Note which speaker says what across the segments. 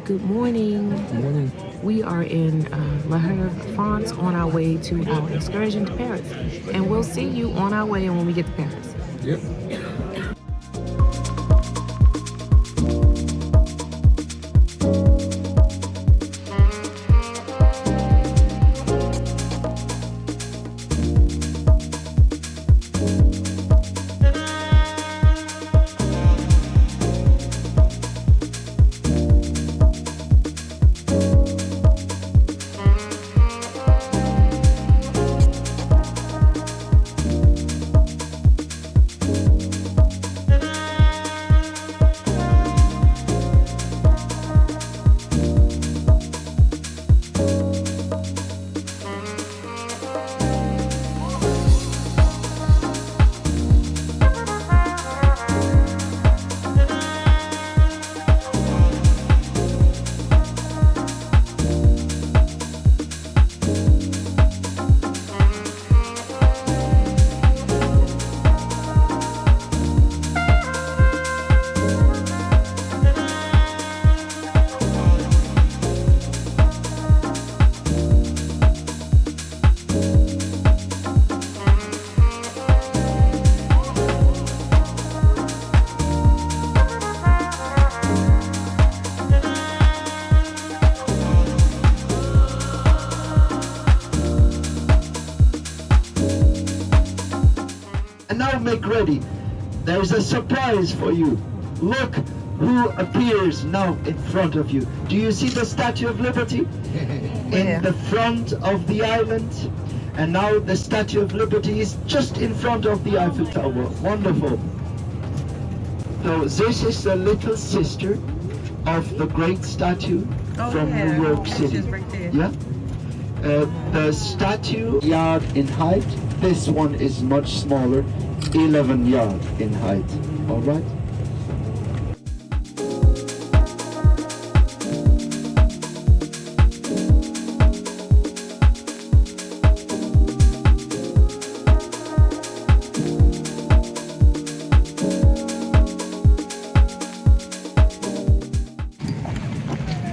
Speaker 1: Good morning.
Speaker 2: Good morning.
Speaker 1: We are in La Havre, France on our way to our excursion to Paris. And we'll see you on our way when we get to Paris.
Speaker 2: Yep.
Speaker 3: And now make ready. There's a surprise for you. Look who appears now in front of you. Do you see the Statue of Liberty? In the front of the island. And now the Statue of Liberty is just in front of the Eiffel Tower. Wonderful. So this is the little sister of the great statue from New York City.
Speaker 1: Right there.
Speaker 3: Yeah. The statue yard in height. This one is much smaller, 11 yard in height. All right.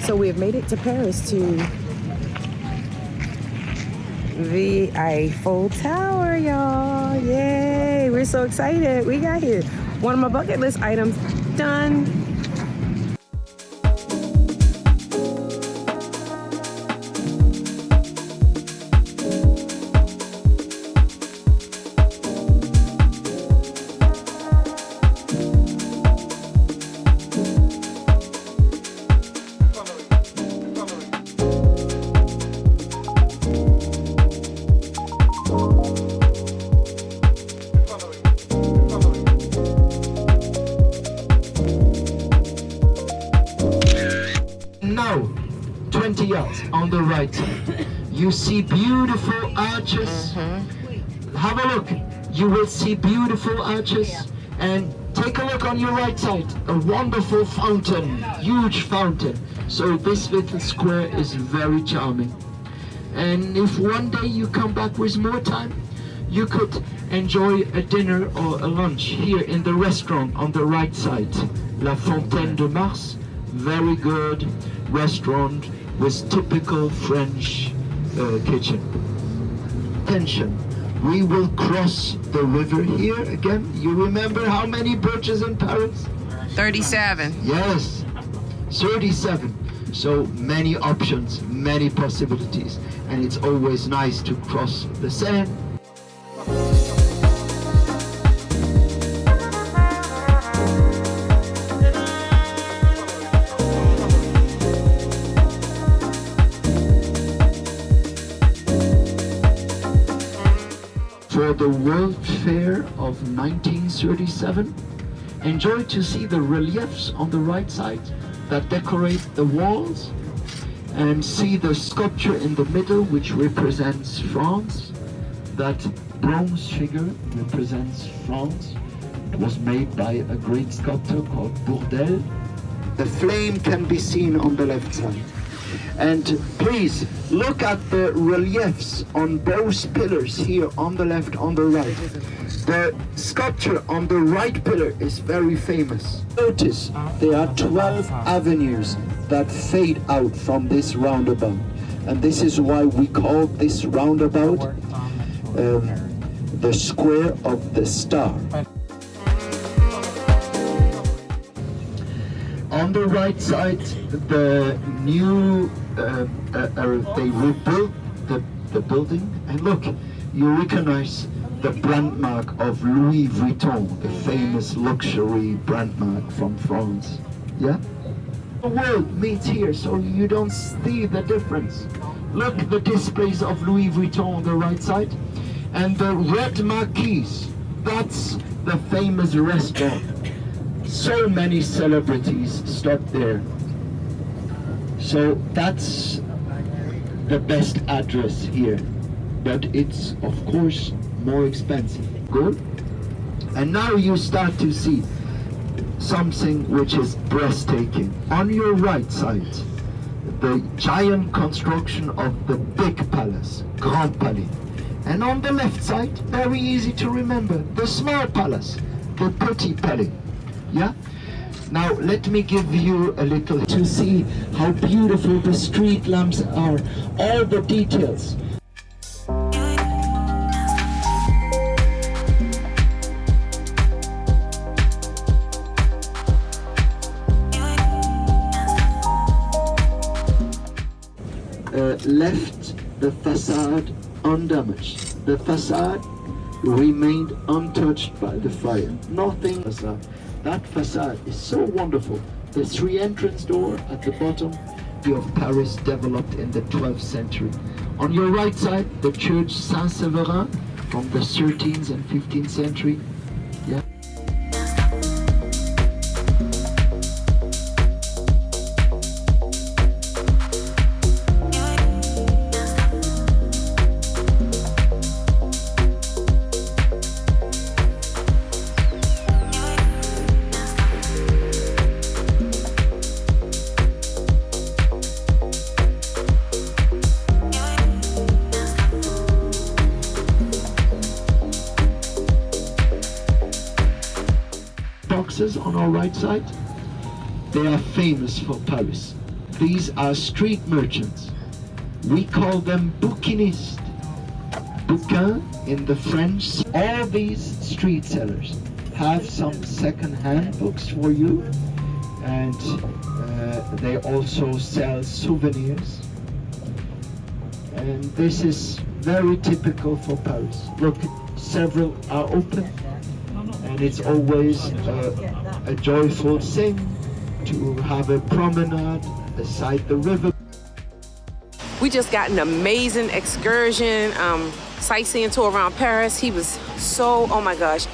Speaker 1: So we have made it to Paris to the Eiffel Tower, y'all. Yay! We're so excited. We got here. One of my bucket list items done.
Speaker 3: Now, 20 yards on the right side. You see beautiful arches. Have a look. You will see beautiful arches. And take a look on your right side. A wonderful fountain, huge fountain. So this little square is very charming. And if one day you come back with more time, you could enjoy a dinner or a lunch here in the restaurant on the right side. La Fontaine de Mars, very good restaurant with typical French kitchen. Attention, we will cross the river here again. You remember how many bridges in Paris?
Speaker 1: 37.
Speaker 3: Yes, 37. So many options, many possibilities. And it's always nice to cross the Seine. For the World Fair of 1937, enjoy to see the reliefs on the right side that decorate the walls, and see the sculpture in the middle which represents France. That bronze figure represents France. It was made by a great sculptor called Bourdelle. The flame can be seen on the left side. And please look at the reliefs on those pillars here on the left, on the right. The sculpture on the right pillar is very famous. Notice there are 12 avenues that fade out from this roundabout. And this is why we call this roundabout the square of the star. On the right side, the new, they rebuilt the building, and look, you recognize the brand mark of Louis Vuitton, the famous luxury brand mark from France. Yeah? The world meets here, so you don't see the difference. Look, the displays of Louis Vuitton on the right side, and the red marquise, that's the famous restaurant. So many celebrities stop there. So that's the best address here, but it's of course more expensive. Good. And now you start to see something which is breathtaking. On your right side, the giant construction of the big palace, Grand Palais. And on the left side, very easy to remember, the small palace, the Petit Palais. Yeah? Now let me give you a little to see how beautiful the street lamps are, all the details. Left the facade undamaged. The facade remained untouched by the fire. Nothing facade. That facade is so wonderful. The three entrance door at the bottom of Paris developed in the 12th century. On your right side, the church Saint-Séverin from the 13th and 15th century. Yeah. On our right side, they are famous for Paris. These are street merchants. We call them bouquinistes. Bouquin in the French. All these street sellers have some second-hand books for you, and they also sell souvenirs. And this is very typical for Paris. Look, several are open. And it's always a joyful thing to have a promenade beside the river.
Speaker 1: We just got an amazing excursion, sightseeing tour around Paris. He was so, oh my gosh,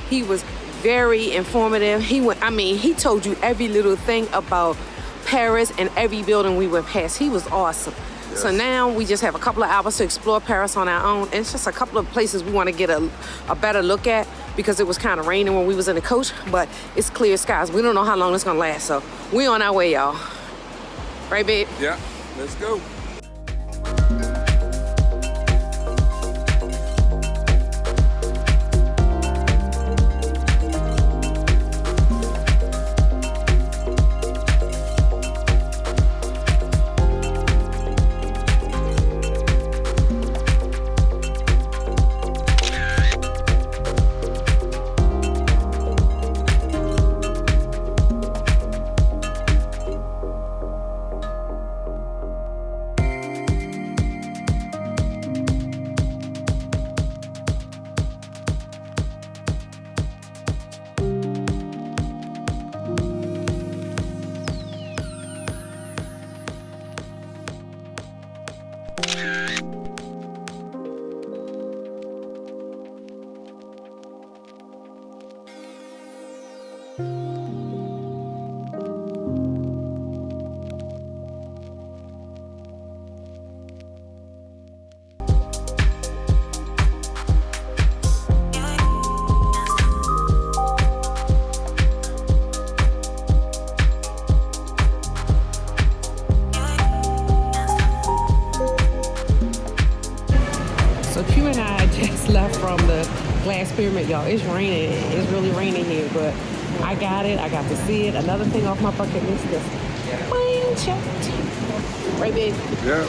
Speaker 1: he was very informative. He told you every little thing about Paris and every building we went past. He was awesome. Yes. So now we just have a couple of hours to explore Paris on our own. And it's just a couple of places we want to get a better look at, because it was kind of raining when we was in the coach, but it's clear skies. We don't know how long it's gonna last, so we on our way, y'all. Right, babe?
Speaker 2: Yeah, let's go.
Speaker 1: So Q and I just left from the glass pyramid, y'all. It's raining. It's really raining here, but I got it. I got to see it. Another thing off my bucket list is plane checked. Right, babe?
Speaker 2: Yeah.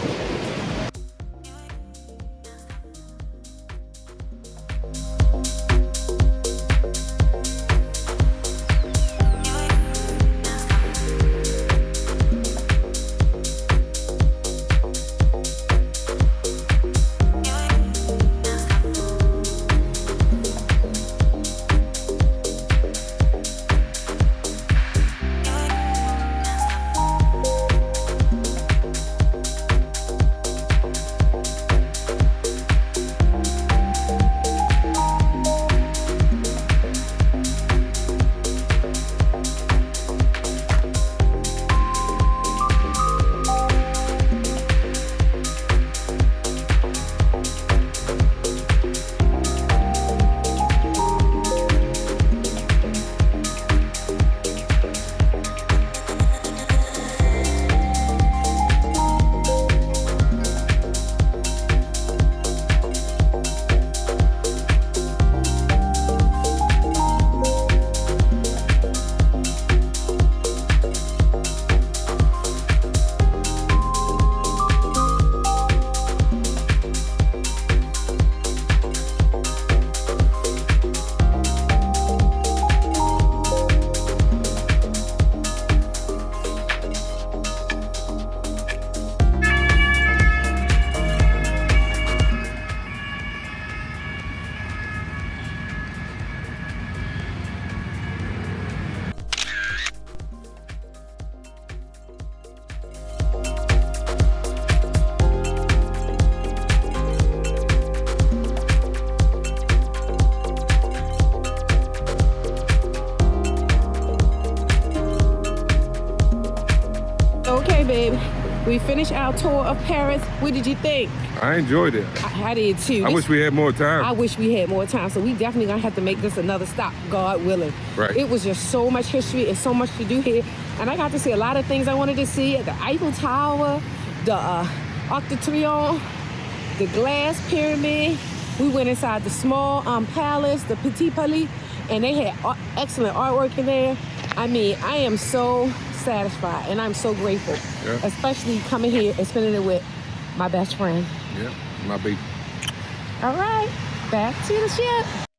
Speaker 1: Okay, babe. We finished our tour of Paris. What did you think?
Speaker 2: I enjoyed it.
Speaker 1: I did too.
Speaker 2: I wish we had more time.
Speaker 1: I wish we had more time. So we definitely gonna have to make this another stop, God willing.
Speaker 2: Right.
Speaker 1: It was just so much history and so much to do here. And I got to see a lot of things I wanted to see. The Eiffel Tower, the Arc de Triomphe, the glass pyramid. We went inside the small palace, the Petit Palais, and they had excellent artwork in there. I mean, I am so satisfied and I'm so grateful, especially coming here and spending it with my best friend.
Speaker 2: Yeah, my baby.
Speaker 1: All right, back to the ship.